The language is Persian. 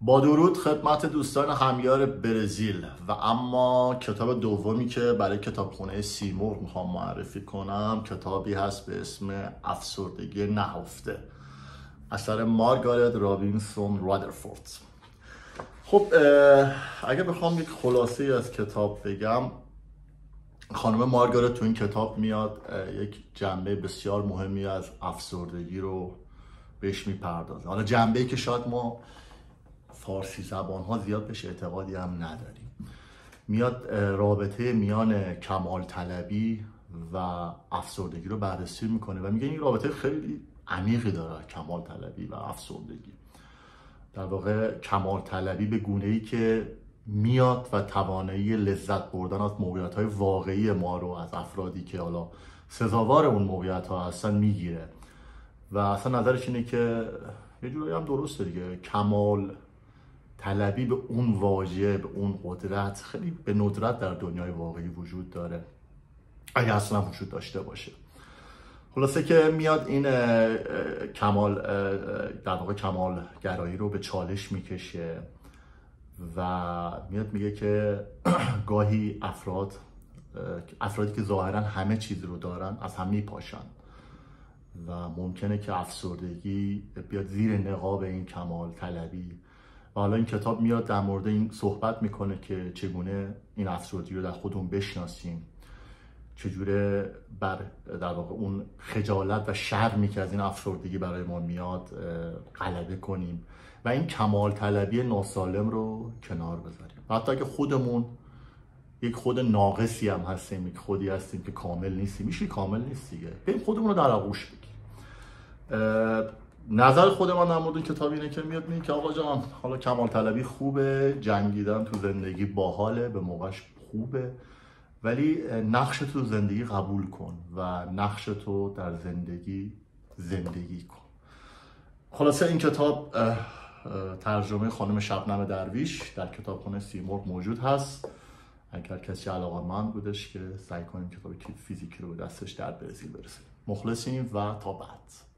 با درود خدمت دوستان همیار برزیل و اما کتاب دومی که برای کتابخونه سیمرغ میخوام معرفی کنم کتابی هست به اسم افسردگی نهفته اثر مارگارت رابینسون رادرفورد. خب اگه بخوام یک خلاصه از کتاب بگم، خانم مارگارت تو این کتاب میاد یک جنبه بسیار مهمی از افسردگی رو بهش میپردازه. حالا جنبه‌ای که شاید ما فارسی زبان ها زیاد بهش اعتقادی هم نداریم. میاد رابطه میان کمال طلبی و افسردگی رو بررسی میکنه و میگه این رابطه خیلی عمیقی داره، کمال طلبی و افسردگی. در واقع کمال طلبی به گونه‌ای که میاد و توانایی لذت بردن از موقعیت های واقعی ما رو از افرادی که حالا سزاوار اون موقعیت ها هستن میگیره و اصلا نظرش اینه که یه جورایی هم درسته دیگه، کمال طلبی به اون واژه، به اون قدرت خیلی به ندرت در دنیای واقعی وجود داره، اگه اصلا وجود داشته باشه. خلاصه که میاد این کمال در واقع کمال گرایی رو به چالش میکشه و میاد میگه که گاهی افرادی که ظاهرا همه چیز رو دارن از هم میپاشن و ممکنه که افسردگی بیاد زیر نقاب این کمال طلبی. و حالا این کتاب میاد در مورد این صحبت میکنه که چگونه این افسردگی رو در خودمون بشناسیم، چجوره در واقع اون خجالت و شرمی که از این افسردگی برای ما میاد غلبه کنیم و این کمال طلبی ناسالم رو کنار بذاریم. حتی اگه خودمون یک خود ناقصی هم هستیم، یک خودی هستیم که کامل نیستیم، میشه کامل نیست دیگه، بریم خودمون رو در آغوش بگیریم. نظر خود من در مورد این کتاب اینه که میاد میگه که آقا جان، حالا کمال طلبی خوبه، جنگیدن تو زندگی باحاله، به موقعش خوبه، ولی نقش تو زندگی قبول کن و نقش تو در زندگی کن. خلاصه این کتاب ترجمه خانم شبنم درویش در کتابخونه سیمرغ موجود هست. اگر کسی علاقه‌مند بودش که سعی کنیم کتاب فیزیکی رو به دستش در برزیل برسونیم. مخلصیم و تا بعد.